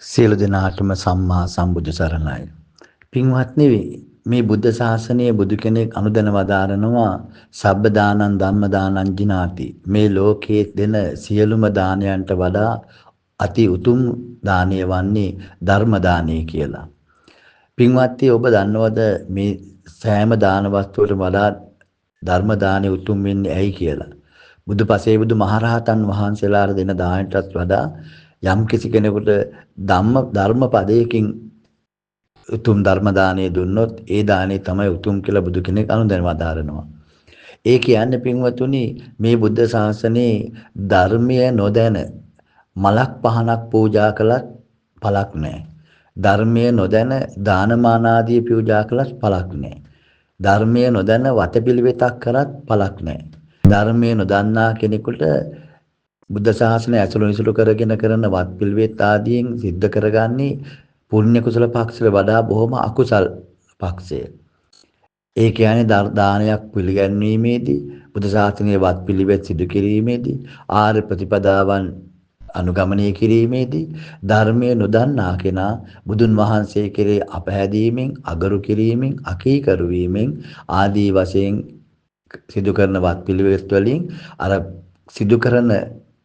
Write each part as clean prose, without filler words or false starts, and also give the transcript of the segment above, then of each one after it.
සියලු දෙනාටම සම්මා සම්බුදු සරණයි. පින්වත්නි මේ බුද්ධ ශාසනයේ බුදු කෙනෙක් අනුදැන වදාරනවා සබ්බ දානං ධම්ම දානං ජිනාති. මේ ලෝකයේ දෙන සියලුම දානයන්ට වඩා අති උතුම් දානය වන්නේ ධර්ම දානය කියලා. පින්වත්නි ඔබ දන්නවද මේ සෑම දාන වස්තුවකට වඩා ධර්ම දානය උතුම් වෙන්නේ ඇයි කියලා? බුදුපසේ බුදු මහරහතන් වහන්සේලාට දෙන දානයටත් වඩා යම් කිසි කෙනෙකුට ධර්ම පදයකින් උතුම් ධර්ම දානය දුන්නොත් ඒ දානය තමයි උතුම් කියලා බුදු කෙනෙක් අනුදැන වදාරනවා. ඒ කියන්නේ පින්වතුනි මේ බුද්ධ ශාසනයේ ධර්මය නොදැන මලක් පහනක් පූජා කළත් පළක් නැහැ. ධර්මය නොදැන දානමාන ආදී පූජා කළත් පළක් නැහැ. ධර්මය නොදැන වතපිළිවෙතක් කරත් පළක් නැහැ. ධර්මය නොදන්නා කෙනෙකුට බුද්ධ ශාසනය ඇසුරු නිසුරු කරගෙන කරන වත් පිළිවෙත් ආදීන් සිද්ධ කරගන්නේ පුණ්‍ය කුසල පක්ෂවල වඩා බොහොම අකුසල් පක්ෂය. ඒ කියන්නේ දානයක් පිළිගැන්වීමේදී බුද්ධ ශාසනයේ වත් පිළිවෙත් සිදු කිරීමේදී ආර්ය ප්‍රතිපදාවන් අනුගමනය කිරීමේදී ධර්මයේ නොදන්නා කෙනා බුදුන් වහන්සේ කෙරේ අපහැදීමෙන් අගරු කිරීමෙන් අකීකරු වීමෙන් ආදී වශයෙන් සිදු කරන වත් පිළිවෙත් වලින් අර සිදු කරන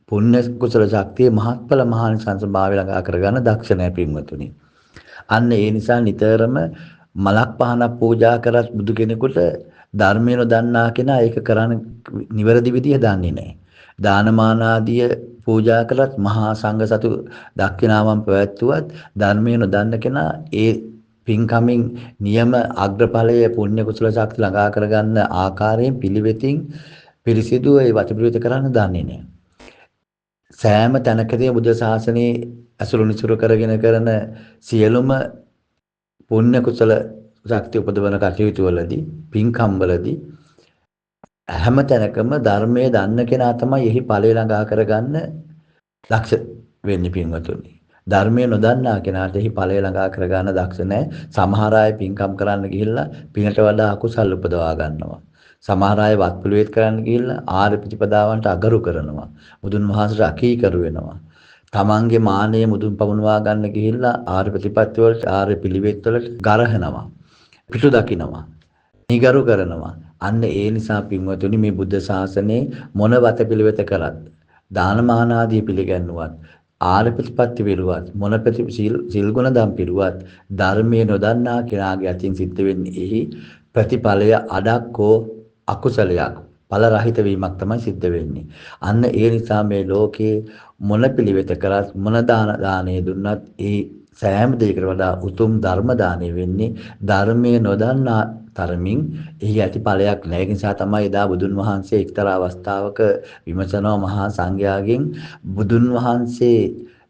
පුණ්‍ය කුසල ශක්තිය මහත්ඵල මහානිසංස භාවය ළඟා කරගන්න දක්ෂ නැහැ පින්වතුනි. අන්න ඒ නිසා නිතරම මලක් පහනක් පූජා කරත් බුදු කෙනෙකුට ධර්මය නොදන්නා කෙනා ඒක කරන්න නිවැරදි විදිය දන්නේ නැහැ. දානමාන ආදිය පූජා කළත් මහා සංඝ සතු දක්ෂිනාවන් පැවැත්වුවත් ධර්මය නොදන්න කෙනා ඒ පින්කමින් නියම අග්‍රඵලය පුණ්‍ය කුසල ශක්තිය ළඟා කරගන්න ආකාරයෙන් පිළිවෙතින් පිරිසිදු ඒ වතපිළිවෙත කරන්න දන්නේ නැහැ. සෑම තැනකදී බුද්ධ ශාසනයේ අසුරු නිසුරු කරගෙන කරන සියලුම පුණ්‍ය කුසල ශක්තිය උපදවන කටයුතු වලදී පින්කම් වලදී හැම තැනකම ධර්මයේ දන්න කෙනා තමයි එහි ඵලය ළඟා කරගන්න දක්ෂ වෙන්නේ පින්වතුනි. ධර්මයේ නොදන්නා කෙනාට එහි ඵලය ළඟා කරගන්න දක්ෂ නැහැ. සමහර අය පින්කම් කරන්න ගිහිල්ලා පිනට වඩා අකුසල් උපදවා ගන්නවා. සමහර අය වත් පිළිවෙත් කරන්න ගිහිල්ලා ආර්ය ප්‍රතිපදාවන්ට අගරු කරනවා. මුදුන් වහන්සේට අකීකරු වෙනවා. තමන්ගේ මානය මුදුන් පමුණවා ගන්න ගිහිල්ලා ආර්ය ප්‍රතිපත්ති වලට ආර්ය පිළිවෙත් වලට ගරහනවා. පිටු දකින්නවා. නිගරු කරනවා. අන්න ඒ නිසා පින්වතුනි මේ බුද්ධ ශාසනයේ මොන වත පිළිවෙත කරත් දානමාන ආදී පිළිගන්නුවත් ආර්ය ප්‍රතිපත්ති පිළිවත් මොන සිල් ගුණ දම් පිළිවත් ධර්මයේ නොදන්නා කෙනාගේ අතින් සිද්ධ වෙන්නේ එහි ප්‍රතිඵලය අඩක්කෝ අකුසලයක් ඵල රහිත වීමක් තමයි සිද්ධ වෙන්නේ. අන්න ඒ නිසා මේ ලෝකේ මොන පිළිවෙත කරත් මොන දානය දුන්නත් ඒ සෑම දෙයකට වඩා උතුම් ධර්ම දානය වෙන්නේ ධර්මයේ නොදන්නා තරමින් එහි ඇති ඵලයක් නැහැ. ඒ නිසා තමයි එදා බුදුන් වහන්සේ එක්තරා අවස්ථාවක විමසනවා මහා සංඝයාගෙන් බුදුන් වහන්සේ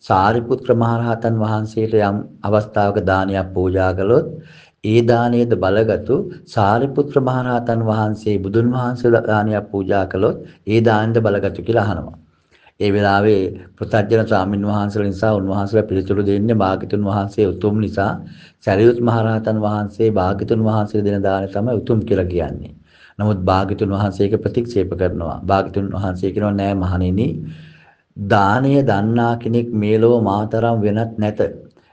සාරිපුත්‍ර මහරහතන් වහන්සේට යම් අවස්ථාවක දානයක් පූජා කළොත් ඒ දානයේද බලගතු සාරිපුත්‍ර මහරහතන් වහන්සේ බුදුන් වහන්සේ දානයක් පූජා කළොත් ඒ දානෙද බලගතු කියලා අහනවා. ඒ වෙලාවේ ප්‍රත්‍යජන ස්වාමීන් වහන්සේලා නිසා උන්වහන්සේලා පිළිතුරු දෙන්නේ භාග්‍යතුන් වහන්සේ උතුම් නිසා සරියුත් මහරහතන් වහන්සේ භාග්‍යතුන් වහන්සේ දෙන දාණය තමයි උතුම් කියලා කියන්නේ. නමුත් භාග්‍යතුන් වහන්සේ ඒක ප්‍රතික්ෂේප කරනවා. භාග්‍යතුන් වහන්සේ කියනවා නෑ මහණෙනි දානය දන්නා කෙනෙක් මේ ලෝක මාතරම් වෙනත් නැත.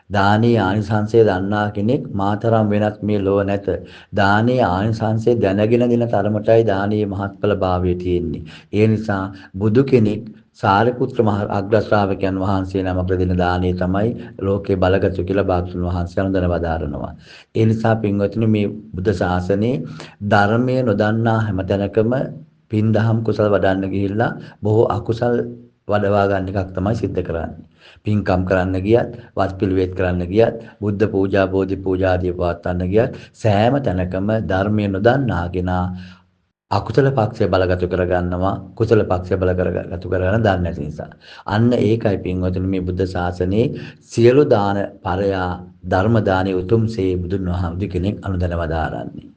දානීය ආනිසංසය දන්නා කෙනෙක් මාතරම් වෙනත් මේ ලෝක නැත. දානීය ආනිසංසය දැනගෙන දෙන තරමටයි දානීය මහත්ඵල භාවය තියෙන්නේ. ඒ නිසා බුදු කෙනෙක් සාරිපුත්‍ර මහ අග්‍ර ශ්‍රාවකයන් වහන්සේ නමකට දෙන දානය තමයි ලෝකේ බලගතු කියලා භාග්‍යවතුන් වහන්සේ අනුදැන වදාරනවා. ඒ නිසා පින්වතුනි මේ බුද්ධ ශාසනයේ ධර්මය නොදන්නා හැමතැනකම පින් දහම් කුසල වඩන්න ගිහිල්ලා බොහෝ අකුසල් වඩවා ගන්න එකක් තමයි සිද්ධ කරන්නේ. පින්කම් කරන්න ගියත්, වත් පිළිවෙත් කරන්න ගියත්, බුද්ධ පූජා, බෝධි පූජා ආදී පවත්වන්න ගියත් සෑම තැනකම ධර්මය නොදන්නා කෙනා අකුසල පක්ෂය බලගතු කරගන්නවා කුසල පක්ෂය බලගතු කරගන්න දන්නේ නැති නිසා. අන්න ඒකයි පින්වතුනි මේ බුද්ධ ශාසනයේ සියලු දාන පරයා ධර්ම දානයේ උතුම්සේ බුදුන් වහන්සේ කෙනෙක් අනුදැන වදාරන්නේ.